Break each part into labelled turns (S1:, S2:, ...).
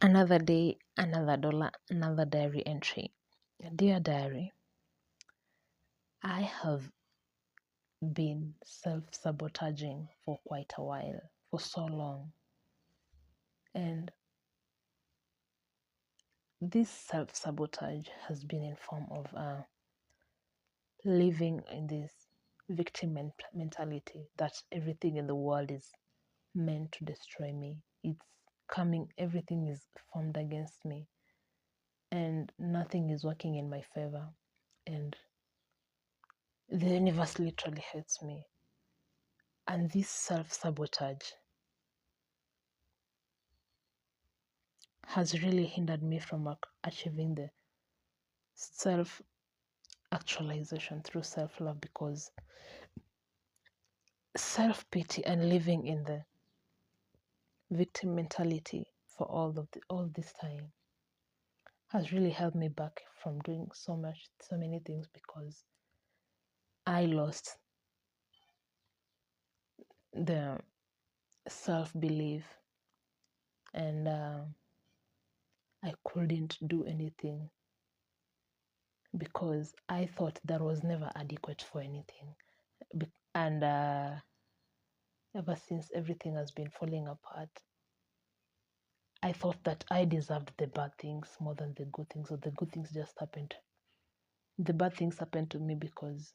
S1: Another day, another dollar, another diary entry. Dear diary, I have been self sabotaging for quite a while, for so long. And this self sabotage has been in form of living in this mentality that everything in the world is meant to destroy me. It's coming, everything is formed against me, and nothing is working in my favor. And the universe literally hates me. And this self sabotage has really hindered me from achieving the self actualization through self love, because self pity and living in the victim mentality for all this time has really held me back from doing so many things, because I lost the self belief, and I couldn't do anything because I thought that was never adequate for anything. And ever since everything has been falling apart, I thought that I deserved the bad things more than the good things, or the good things just happened. The bad things happened to me because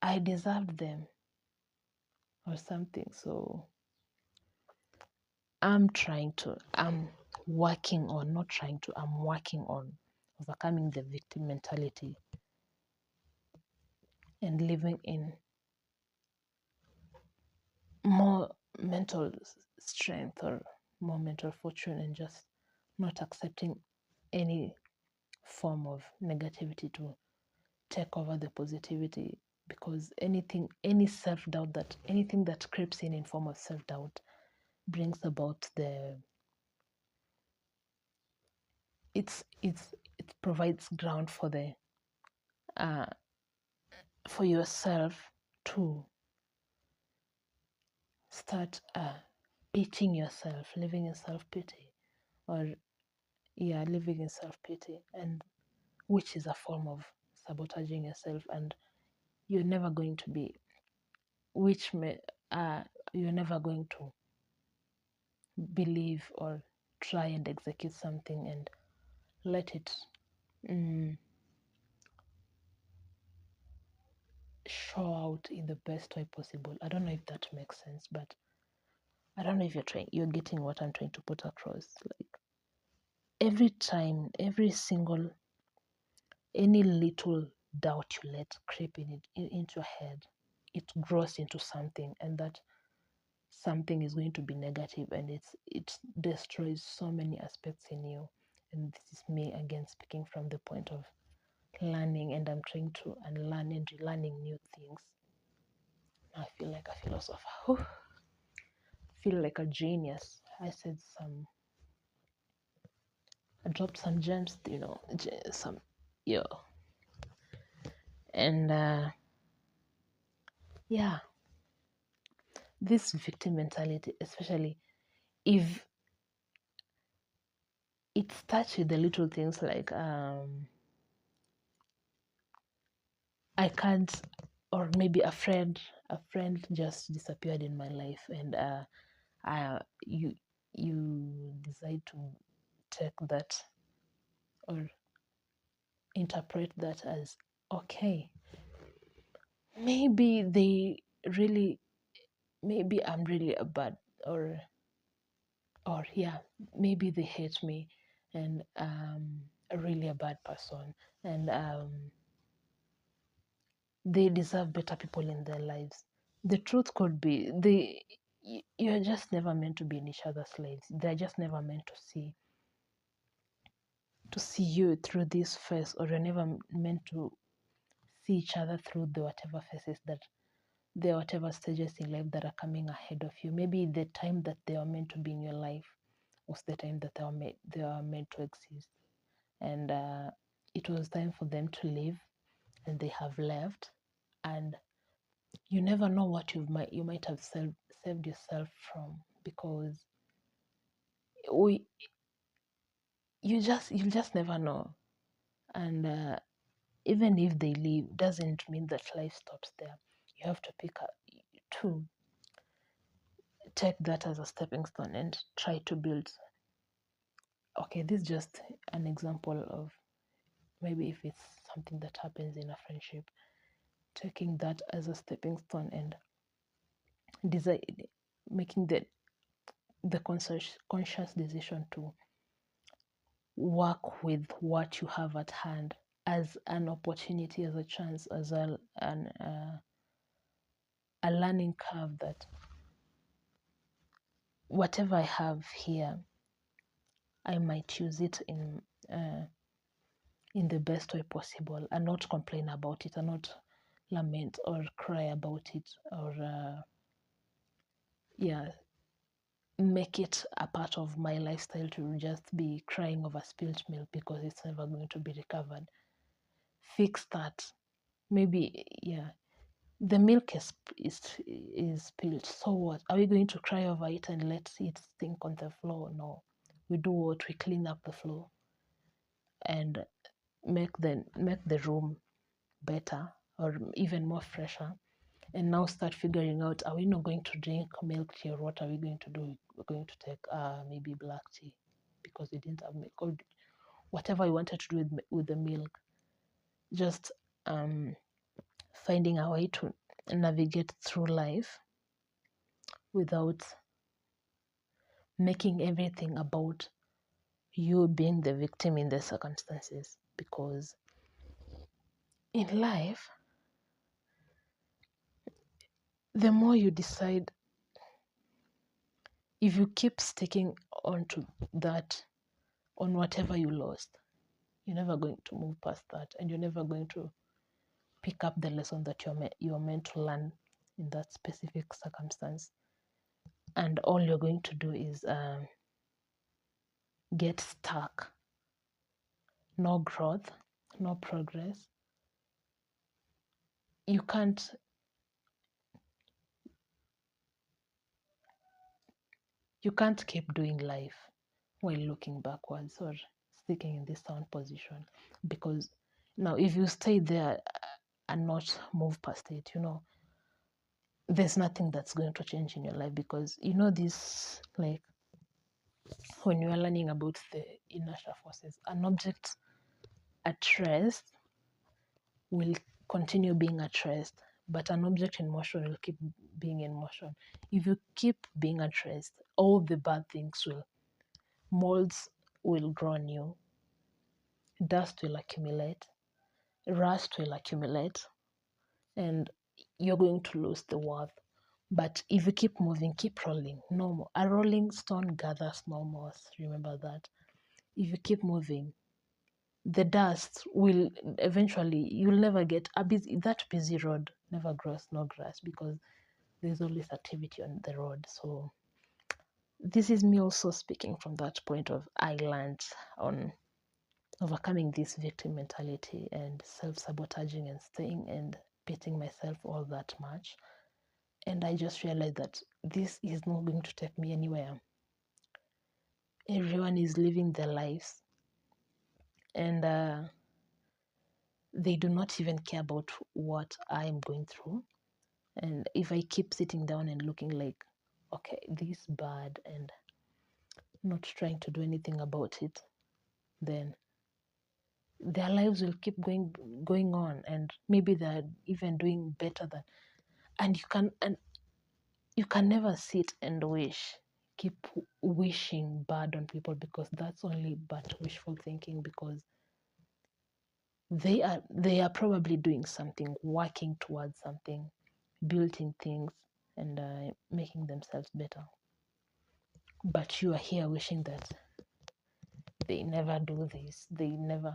S1: I deserved them or something. So I'm working on, not trying to, I'm working on overcoming the victim mentality and living in more mental strength or more mental fortune, and just not accepting any form of negativity to take over the positivity, because any self-doubt, that anything that creeps in form of self-doubt brings about it provides ground for the for yourself to start pitying yourself, living in self-pity, or living in self-pity, and which is a form of sabotaging yourself. And you're never going to be which may you're never going to believe or try and execute something and let it show out in the best way possible. I don't know if that makes sense, but I don't know if you're getting what I'm trying to put across. Like, every time, any little doubt you let creep into your head, it grows into something, and that something is going to be negative, and it destroys so many aspects in you. And this is me again speaking from the point of learning, and I'm trying to unlearn and relearning new things. I feel like a philosopher. Whew. I feel like a genius. I dropped some gems, some, yo. And yeah, this victim mentality, especially if it starts with the little things like I can't, or maybe a friend just disappeared in my life, and you decide to take that or interpret that as, okay, maybe I'm really a bad, or yeah, maybe they hate me, and really a bad person, and they deserve better people in their lives. The truth could be you're just never meant to be in each other's lives. They're just never meant to see you through this phase, or you're never meant to see each other through the whatever phases that there are, whatever stages in life that are coming ahead of you. Maybe the time that they are meant to be in your life was the time that they are meant to exist, and it was time for them to leave, and they have left, and you never know what you might have saved yourself from, because we you'll just never know. And even if they leave, doesn't mean that life stops there. You have to pick up to take that as a stepping stone and try to build. Okay, this is just an example of maybe if it's something that happens in a friendship, taking that as a stepping stone and decide, making the conscious decision to work with what you have at hand as an opportunity, as a chance, as a learning curve, that whatever I have here, I might use it in the best way possible, and not complain about it, and not lament or cry about it, or yeah, make it a part of my lifestyle to just be crying over spilled milk because it's never going to be recovered. Fix that. Maybe, yeah, the milk is spilled. So what? Are we going to cry over it and let it stink on the floor? No. We do what? We clean up the floor and make the room better or even more fresher. And now start figuring out, are we not going to drink milk tea, or what are we going to do? We're going to take maybe black tea because we didn't have milk, or whatever you wanted to do with the milk. Just finding a way to navigate through life without making everything about you being the victim in the circumstances. Because in life, the more you decide, if you keep sticking on to that, on whatever you lost, you're never going to move past that, and you're never going to pick up the lesson that you're meant to learn in that specific circumstance. And all you're going to do is get stuck. No growth, no progress. You can't keep doing life while looking backwards or sticking in this sound position, because now if you stay there and not move past it, there's nothing that's going to change in your life. Because this, like, when you are learning about the inertia forces, an object at rest will continue being at rest, but an object in motion will keep being in motion. If you keep being at rest, all the bad things molds will grow on you, dust will accumulate, rust will accumulate, and you're going to lose the worth. But if you keep moving, keep rolling, no more. A rolling stone gathers no moss. Remember that. If you keep moving, the dust will eventually, you'll never get that busy road never grows no grass, because there's always activity on the road. So this is me also speaking from that point of, I learned on overcoming this victim mentality and self-sabotaging and staying and beating myself all that much. And I just realized that this is not going to take me anywhere. Everyone is living their lives, and they do not even care about what I am going through. And if I keep sitting down and looking like, okay, this is bad, and not trying to do anything about it, then their lives will keep going on, and maybe they're even doing better than. And you can never sit and keep wishing bad on people, because that's only but wishful thinking. Because they are probably doing something, working towards something, building things, and making themselves better. But you are here wishing that they never do this, they never.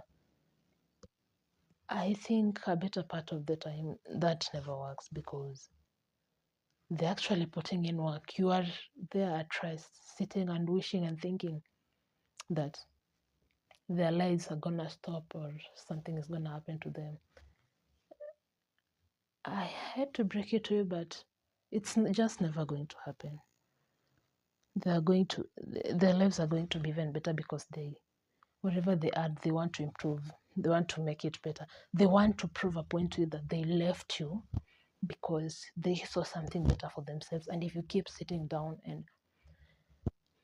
S1: I think a better part of the time that never works, because they're actually putting in work. You are there at rest, sitting and wishing and thinking that their lives are gonna stop or something is gonna happen to them. I hate to break it to you, but it's just never going to happen. they are going to, their lives are going to be even better because they, whatever they add, they want to improve. They want to make it better. They want to prove a point to you that they left you because they saw something better for themselves. And if you keep sitting down and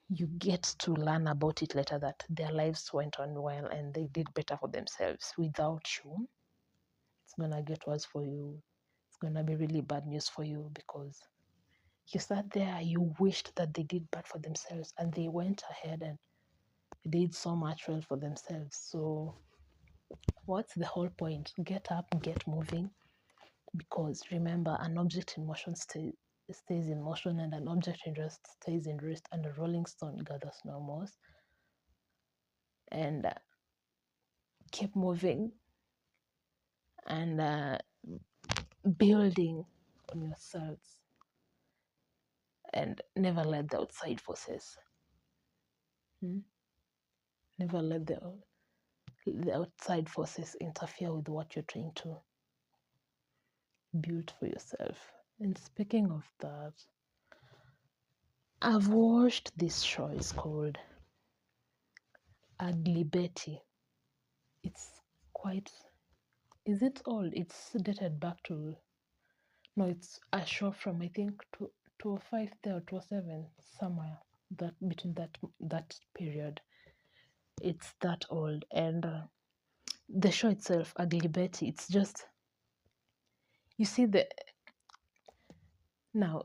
S1: you get to learn about it later that their lives went on well and they did better for themselves without you, it's gonna get worse for you. It's gonna be really bad news for you because you sat there, you wished that they did bad for themselves and they went ahead and did so much well for themselves. So what's the whole point? Get up, get moving, because remember, an object in motion stays in motion, and an object in rest stays in rest, and a rolling stone gathers no moss. And keep moving and building on yourselves, and never let the outside forces, never let the outside forces interfere with what you're trying to build for yourself. And speaking of that, I've watched this show. It's called Ugly Betty. It's quite, is it old? It's dated back to, no, it's a show from I think 2005 there or 2007, somewhere that between that period. It's that old. And the show itself, Ugly Betty, it's just, you see the, now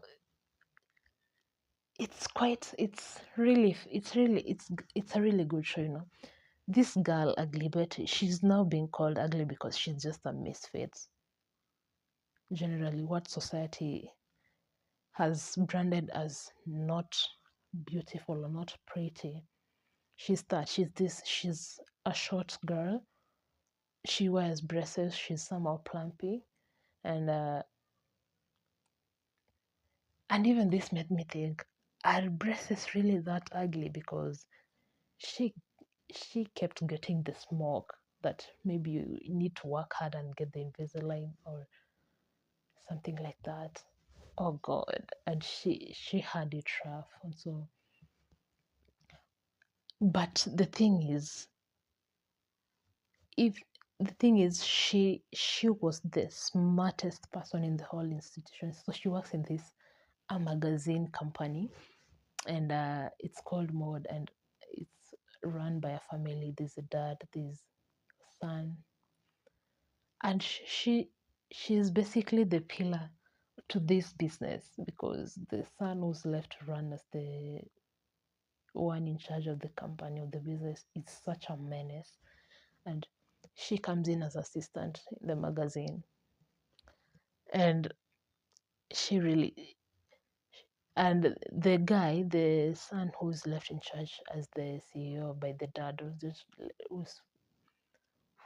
S1: it's quite, it's a really good show, you know. This girl, Ugly Betty, she's now being called ugly because she's just a misfit. Generally, what society has branded as not beautiful or not pretty. She's that. She's a short girl. She wears braces. She's somehow plumpy. And even this made me think, are braces really that ugly? Because she she kept getting the smoke that maybe you need to work hard and get the Invisalign or something like that. Oh God. And she had it rough. And so, but if the thing is she was the smartest person in the whole institution. So she works in this a magazine company, and it's called Mode, and it's run by a family. There's a dad, there's a son, and she's basically the pillar to this business, because the son was left to run as the one in charge of the company, of the business, is such a menace. And she comes in as assistant in the magazine, and she really, and the guy, the son who's left in charge as the CEO by the dad,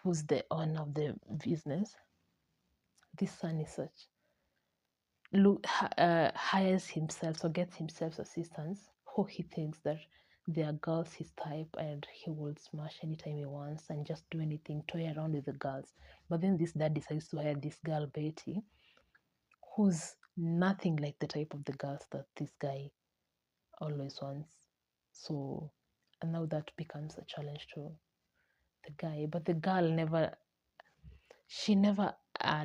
S1: who's the owner of the business, this son is such, hires himself or gets himself assistants who he thinks that they are girls his type, and he will smash anytime he wants and just do anything, toy around with the girls. But then this dad decides to hire this girl Betty, who's nothing like the type of the girls that this guy always wants. So, and now that becomes a challenge to the guy. But the girl never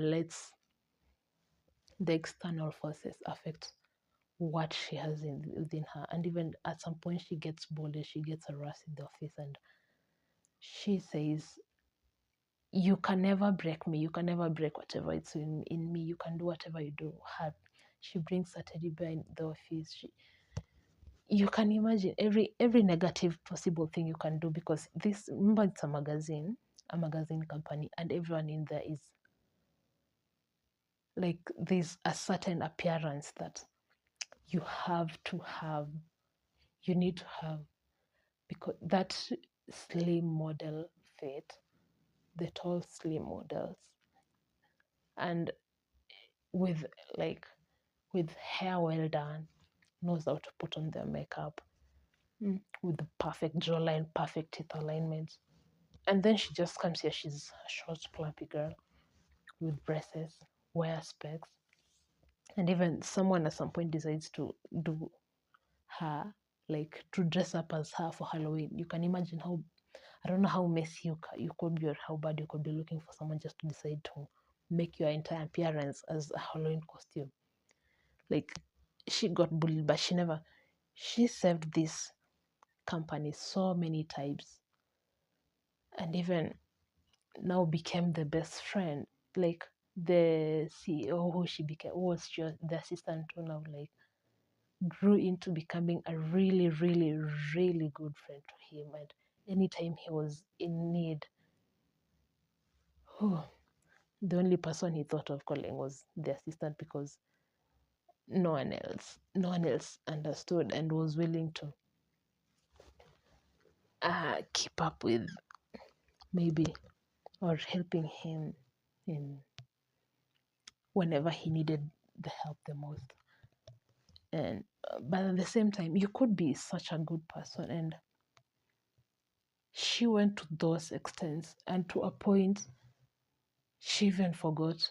S1: lets the external forces affect what she has within her. And even at some point, she gets bullied, she gets harassed in the office, and she says, "You can never break me. You can never break whatever it's in me. You can do whatever you do." She brings a teddy bear in the office. You can imagine every negative possible thing you can do, because this, remember, it's a magazine company, and everyone in there is like, there's a certain appearance that you have to have, you need to have, because that slim model fit, the tall slim models, and with like with hair well done, knows how to put on their makeup, with the perfect jawline, perfect teeth alignment. And then she just comes here, she's a short, plumpy girl with braces, wear specs, and even someone at some point decides to do her like to dress up as her for Halloween. You can imagine how, I don't know how messy you could be or how bad you could be looking for someone just to decide to make your entire appearance as a Halloween costume. Like, she got bullied, but she saved this company so many times, and even now became the best friend. Like, the CEO who she became, who was just the assistant to now, like, grew into becoming a really, really, really good friend to him. And anytime he was in need, oh, the only person he thought of calling was the assistant, because no one else understood and was willing to keep up with, maybe, or helping him in whenever he needed the help the most. And but at the same time, you could be such a good person, and she went to those extents, and to a point she even forgot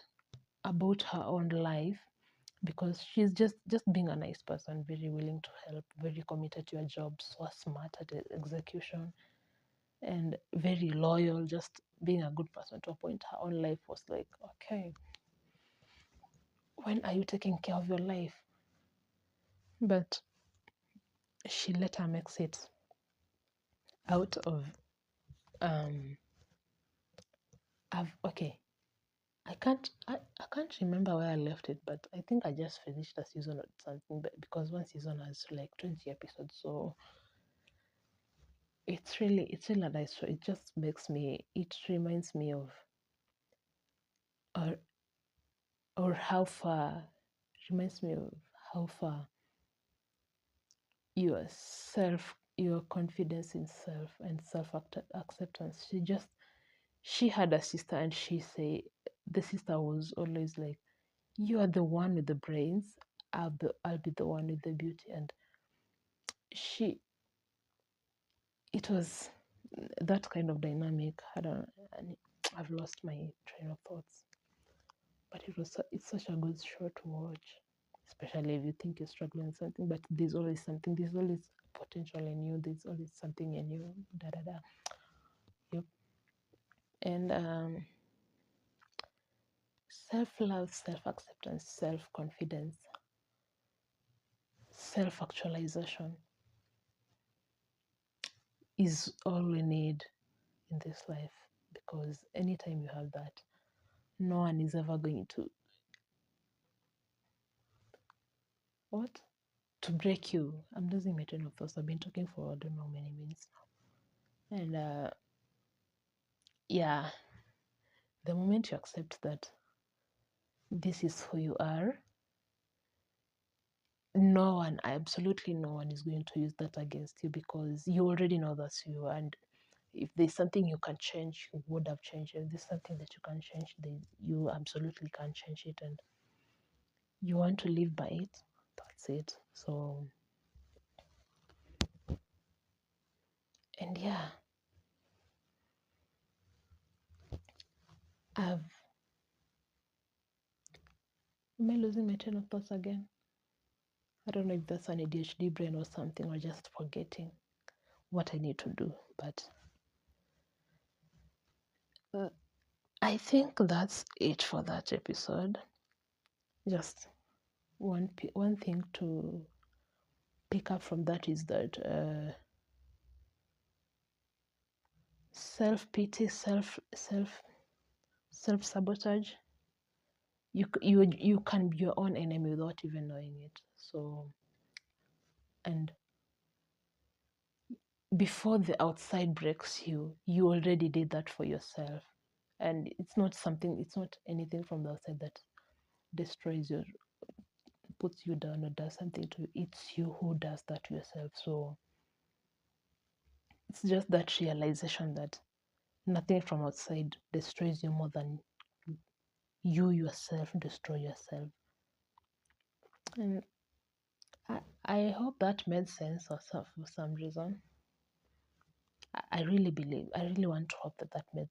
S1: about her own life, because she's just being a nice person, very willing to help, very committed to your job, so smart at execution, and very loyal, just being a good person. To a point her own life was like, okay, when are you taking care of your life? But she later makes it out of okay, I can't remember where I left it, but I think I just finished a season or something, but because one season has like 20 episodes, so it's really a nice show. It reminds me of, or or how far reminds me of how far your confidence in self and self acceptance. She had a sister, and the sister was always like, you are the one with the brains, I'll be the one with the beauty. And she it was that kind of dynamic. I don't and I've lost my train of thoughts, but it's such a good show to watch, especially if you think you're struggling with something, but there's always something, there's always potential in you, there's always something in you, da da da. Yep. And self-love, self-acceptance, self-confidence, self-actualization is all we need in this life, because anytime you have that, no one is ever going to what to break you. I'm losing my train of thoughts. I've been talking for I don't know how many minutes now. And yeah, the moment you accept that this is who you are, absolutely no one is going to use that against you, because you already know that's who you are. And if there's something you can change, you would have changed it. If there's something that you can change, you absolutely can change it. And you want to live by it, that's it. So, and yeah, am I losing my train of thoughts again? I don't know if that's an ADHD brain or something, or just forgetting what I need to do. But I think that's it for that episode. Just one thing to pick up from that is that self pity, self sabotage. You can be your own enemy without even knowing it. So, and before the outside breaks you, you already did that for yourself. And it's not anything from the outside that destroys you, puts you down, or does something to you. It's you who does that to yourself. So it's just that realization that nothing from outside destroys you more than you yourself destroy yourself. And I hope that made sense for some reason. I really want to hope that made